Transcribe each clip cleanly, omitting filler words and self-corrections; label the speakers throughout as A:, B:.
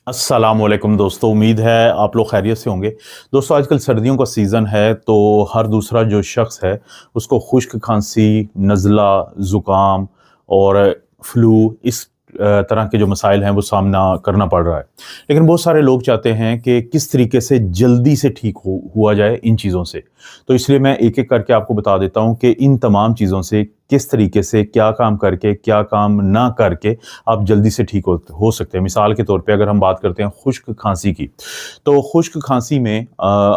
A: अस्सलामुअलैकुम दोस्तों, उम्मीद है आप लोग खैरियत से होंगे। दोस्तों, आजकल सर्दियों का सीज़न है तो हर दूसरा जो शख्स है उसको खुश्क खांसी, नज़ला, ज़ुकाम और फ्लू इस तरह के जो मसाइल हैं वो सामना करना पड़ रहा है। लेकिन बहुत सारे लोग चाहते हैं कि किस तरीके से जल्दी से ठीक हुआ जाए इन चीज़ों से। तो इसलिए मैं एक-एक करके आपको बता देता हूँ कि इन तमाम चीज़ों से किस तरीके से क्या काम करके, क्या काम ना करके आप जल्दी से ठीक हो सकते हैं। मिसाल के तौर पे अगर हम बात करते हैं खुश्क खांसी की, तो खुश्क खांसी में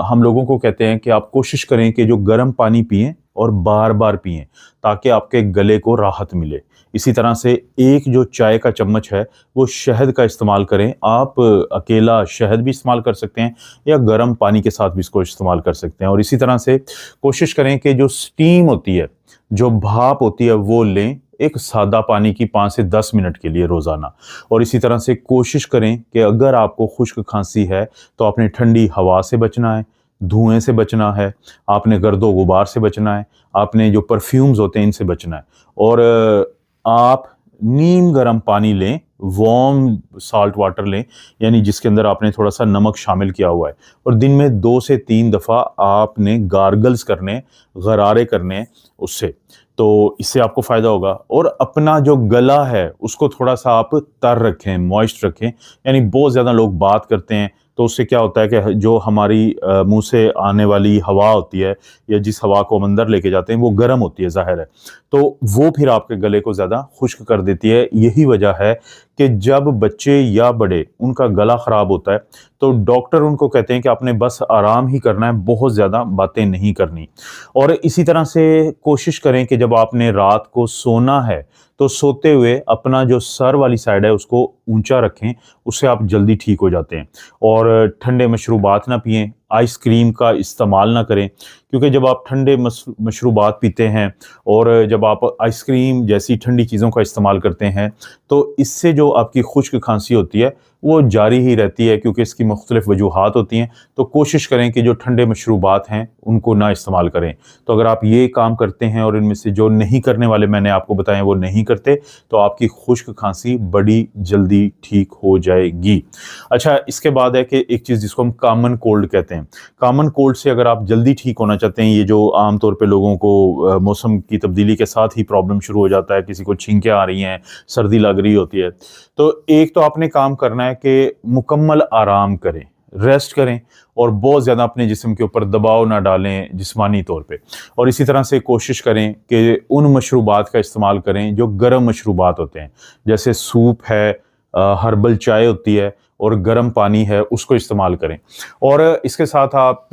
A: हम लोगों को कहते हैं कि आप कोशिश करें कि जो गर्म पानी पिएं और बार बार पिएं ताकि आपके गले को राहत मिले। इसी तरह से एक जो चाय का चम्मच है वो शहद का इस्तेमाल करें। आप अकेला शहद भी इस्तेमाल कर सकते हैं या गर्म पानी के साथ भी इसको इस्तेमाल कर सकते हैं। और इसी तरह से कोशिश करें कि जो स्टीम होती है, जो भाप होती है, वो लें एक सादा पानी की 5 से 10 मिनट के लिए रोज़ाना। और इसी तरह से कोशिश करें कि अगर आपको खुश्क खांसी है तो आपने ठंडी हवा से बचना है, धुएं से बचना है, आपने गर्दो गुबार से बचना है, आपने जो परफ्यूम्स होते हैं इनसे बचना है। और आप नीम गर्म पानी लें, वार्म साल्ट वाटर लें, यानी जिसके अंदर आपने थोड़ा सा नमक शामिल किया हुआ है, और दिन में 2 से 3 दफ़ा आपने गार्गल्स करने, गरारे करने उससे। तो इससे आपको फ़ायदा होगा। और अपना जो गला है उसको थोड़ा सा आप तर रखें, मॉइस्ट रखें। यानी बहुत ज़्यादा लोग बात करते हैं तो उससे क्या होता है कि जो हमारी मुंह से आने वाली हवा होती है या जिस हवा को हम अंदर लेके जाते हैं वो गर्म होती है, ज़ाहिर है, तो वो फिर आपके गले को ज़्यादा खुश्क कर देती है। यही वजह है कि जब बच्चे या बड़े उनका गला ख़राब होता है तो डॉक्टर उनको कहते हैं कि आपने बस आराम ही करना है, बहुत ज़्यादा बातें नहीं करनी। और इसी तरह से कोशिश करें कि जब आपने रात को सोना है तो सोते हुए अपना जो सर वाली साइड है उसको ऊंचा रखें, उससे आप जल्दी ठीक हो जाते हैं। और ठंडे मशरूबात ना पिएं, आइसक्रीम का इस्तेमाल ना करें, क्योंकि जब आप ठंडे मशरूबात पीते हैं और जब आप आइसक्रीम जैसी ठंडी चीज़ों का इस्तेमाल करते हैं तो इससे जो आपकी खुश्क खांसी होती है वो जारी ही रहती है, क्योंकि इसकी मुख्तलिफ वजूहात होती हैं। तो कोशिश करें कि जो ठंडे मशरूबात हैं उनको ना इस्तेमाल करें। तो अगर आप ये काम करते हैं और इनमें से जो नहीं करने वाले मैंने आपको बताए वो नहीं करते तो आपकी खुश्क खांसी बड़ी जल्दी ठीक हो जाएगी। अच्छा, इसके बाद है कि एक चीज़ जिसको हम कॉमन कोल्ड कहते हैं। कॉमन कोल्ड से अगर आप जल्दी ठीक होना चाहते हैं, ये जो आम तौर पे लोगों को मौसम की तब्दीली के साथ ही प्रॉब्लम शुरू हो जाता है, किसी को छींकें आ रही हैं, सर्दी लग रही होती है, तो एक तो आपने काम करना है कि मुकम्मल आराम करें, रेस्ट करें और बहुत ज़्यादा अपने जिस्म के ऊपर दबाव ना डालें जिस्मानी तौर पे। और इसी तरह से कोशिश करें कि उन मशरूबात का इस्तेमाल करें जो गर्म मशरूबात होते हैं, जैसे सूप है, हर्बल चाय होती है और गर्म पानी है, उसको इस्तेमाल करें। और इसके साथ आप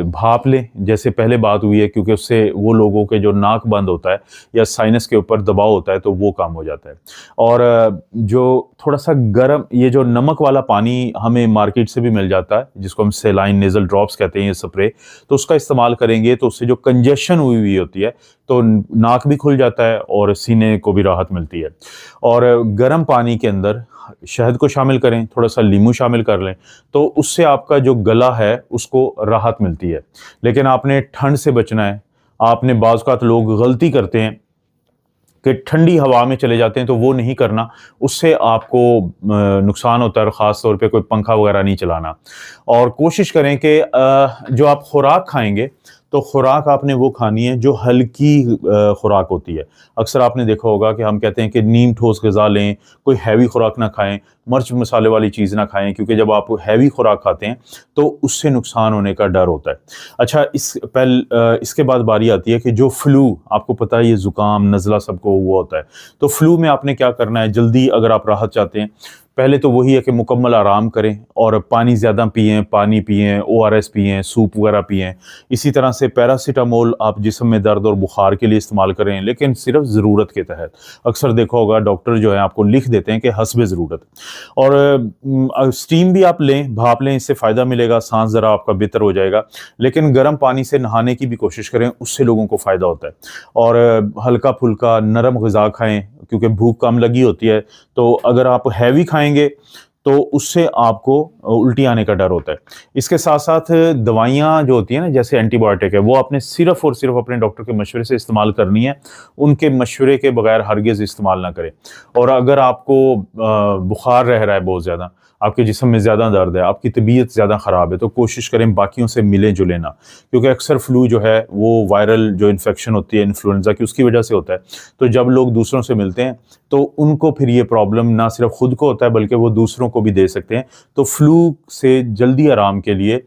A: भाप लें, जैसे पहले बात हुई है, क्योंकि उससे वो लोगों के जो नाक बंद होता है या साइनस के ऊपर दबाव होता है तो वो काम हो जाता है। और जो थोड़ा सा गर्म, ये जो नमक वाला पानी हमें मार्केट से भी मिल जाता है जिसको हम सेलाइन नेज़ल ड्रॉप्स कहते हैं, ये स्प्रे, तो उसका इस्तेमाल करेंगे तो उससे जो कंजेशन हुई हुई होती है तो नाक भी खुल जाता है और सीने को भी राहत मिलती है। और गर्म पानी के अंदर शहद को शामिल करें, थोड़ा सा नींबू शामिल कर लें, तो उससे आपका जो गला है उसको राहत मिलती है। लेकिन आपने ठंड से बचना है। आपने बाज़ औक़ात लोग गलती करते हैं कि ठंडी हवा में चले जाते हैं, तो वो नहीं करना, उससे आपको नुकसान होता है। और ख़ास तौर पे कोई पंखा वगैरह नहीं चलाना। और कोशिश करें कि जो आप खुराक खाएंगे तो खुराक आपने वो खानी है जो हल्की खुराक होती है। अक्सर आपने देखा होगा कि हम कहते हैं कि नीम ठोस ग़िज़ा लें, कोई हैवी खुराक ना खाएं, मिर्च मसाले वाली चीज़ ना खाएं, क्योंकि जब आप हैवी खुराक खाते हैं तो उससे नुकसान होने का डर होता है। अच्छा, इसके बाद बारी आती है कि जो फ्लू, आपको पता है ये ज़ुकाम नज़ला सबको हुआ होता है, तो फ्लू में आपने क्या करना है, जल्दी अगर आप राहत चाहते हैं, पहले तो वही है कि मुकम्मल आराम करें और पानी ज़्यादा पिएँ, पानी पिएँ, ओआरएस पिएँ, सूप वगैरह पिएँ। इसी तरह से पैरासीटामोल आप जिस्म में दर्द और बुखार के लिए इस्तेमाल करें, लेकिन सिर्फ ज़रूरत के तहत। अक्सर देखा होगा डॉक्टर जो है आपको लिख देते हैं कि हस्बे ज़रूरत। और स्टीम भी आप लें, भाप लें, इससे फ़ायदा मिलेगा, सांस ज़रा आपका बेहतर हो जाएगा। लेकिन गर्म पानी से नहाने की भी कोशिश करें, उससे लोगों को फ़ायदा होता है। और हल्का फुल्का नरम ग़िज़ा खाएँ, क्योंकि भूख कम लगी होती है, तो अगर आप हैवी खाएंगे तो उससे आपको उल्टी आने का डर होता है। इसके साथ साथ दवाइयाँ जो होती हैं ना, जैसे एंटीबायोटिक है, वो आपने सिर्फ़ और सिर्फ़ अपने डॉक्टर के मशवरे से इस्तेमाल करनी है, उनके मशवरे के बगैर हरगिज़ इस्तेमाल ना करें। और अगर आपको बुखार रह रहा है बहुत ज़्यादा, آپ کے جسم میں زیادہ درد ہے، آپ کی طبیعت زیادہ خراب ہے، تو کوشش کریں باقیوں سے ملیں جلیں نہ، کیونکہ اکثر فلو جو ہے وہ وائرل جو انفیکشن ہوتی ہے انفلوئنزا کی، اس کی وجہ سے ہوتا ہے۔ تو جب لوگ دوسروں سے ملتے ہیں تو ان کو پھر یہ پرابلم نہ صرف خود کو ہوتا ہے بلکہ وہ دوسروں کو بھی دے سکتے ہیں۔ تو فلو سے جلدی آرام کے لیے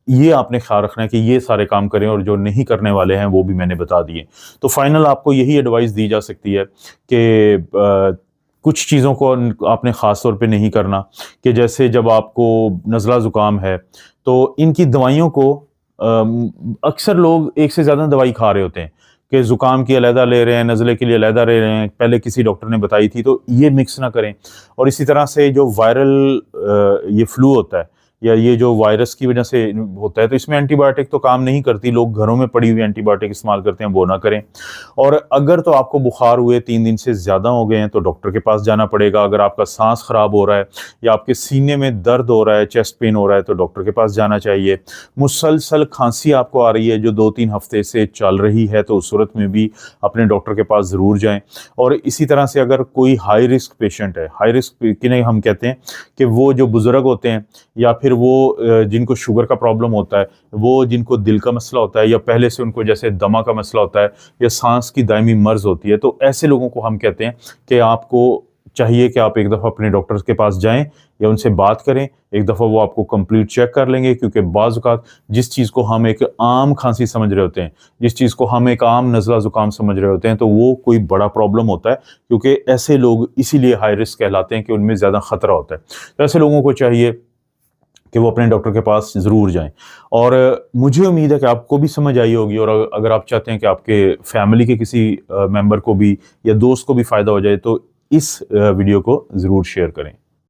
A: یہ آپ نے خیال رکھنا ہے کہ یہ سارے کام کریں، اور جو نہیں کرنے والے ہیں وہ بھی میں نے بتا دیے۔ تو فائنل آپ کو یہی ایڈوائس دی جا سکتی ہے کہ کچھ چیزوں کو آپ نے خاص طور پہ نہیں کرنا، کہ جیسے جب آپ کو نزلہ زکام ہے تو ان کی دوائیوں کو اکثر لوگ ایک سے زیادہ دوائی کھا رہے ہوتے ہیں، کہ زکام کی علیحدہ لے رہے ہیں، نزلے کے لیے علیحدہ لے رہے ہیں، پہلے کسی ڈاکٹر نے بتائی تھی، تو یہ مکس نہ کریں۔ اور اسی طرح سے جو وائرل یہ فلو ہوتا ہے یا یہ جو وائرس کی وجہ سے ہوتا ہے، تو اس میں اینٹی بایوٹک تو کام نہیں کرتی، لوگ گھروں میں پڑی ہوئی اینٹی بایوٹک استعمال کرتے ہیں، وہ نہ کریں۔ اور اگر تو آپ کو بخار ہوئے 3 دن سے زیادہ ہو گئے ہیں تو ڈاکٹر کے پاس جانا پڑے گا۔ اگر آپ کا سانس خراب ہو رہا ہے یا آپ کے سینے میں درد ہو رہا ہے، چیسٹ پین ہو رہا ہے، تو ڈاکٹر کے پاس جانا چاہیے۔ مسلسل کھانسی آپ کو آ رہی ہے جو 2-3 ہفتے سے چل رہی ہے، تو اس صورت میں بھی اپنے ڈاکٹر کے پاس ضرور جائیں۔ اور اسی طرح سے اگر کوئی ہائی رسک پیشنٹ ہے، ہائی رسک کنہیں ہم کہتے ہیں کہ وہ جو بزرگ ہوتے ہیں، یا پھر وہ جن کو شوگر کا پرابلم ہوتا ہے، وہ جن کو دل کا مسئلہ ہوتا ہے، یا پہلے سے ان کو جیسے دمہ کا مسئلہ ہوتا ہے یا سانس کی دائمی مرض ہوتی ہے، تو ایسے لوگوں کو ہم کہتے ہیں کہ آپ کو چاہیے کہ آپ ایک دفعہ اپنے ڈاکٹر کے پاس جائیں یا ان سے بات کریں، ایک دفعہ وہ آپ کو کمپلیٹ چیک کر لیں گے، کیونکہ بعض اوقات جس چیز کو ہم ایک عام کھانسی سمجھ رہے ہوتے ہیں، جس چیز کو ہم ایک عام نزلہ زکام سمجھ رہے ہوتے ہیں، تو وہ کوئی بڑا پرابلم ہوتا ہے، کیونکہ ایسے لوگ اسی لیے ہائی رسک کہلاتے ہیں کہ ان میں زیادہ خطرہ ہوتا ہے۔ تو ایسے لوگوں کو چاہیے کہ وہ اپنے ڈاکٹر کے پاس ضرور جائیں۔ اور مجھے امید ہے کہ آپ کو بھی سمجھ آئی ہوگی، اور اگر آپ چاہتے ہیں کہ آپ کے فیملی کے کسی ممبر کو بھی یا دوست کو بھی فائدہ ہو جائے تو اس ویڈیو کو ضرور شیئر کریں۔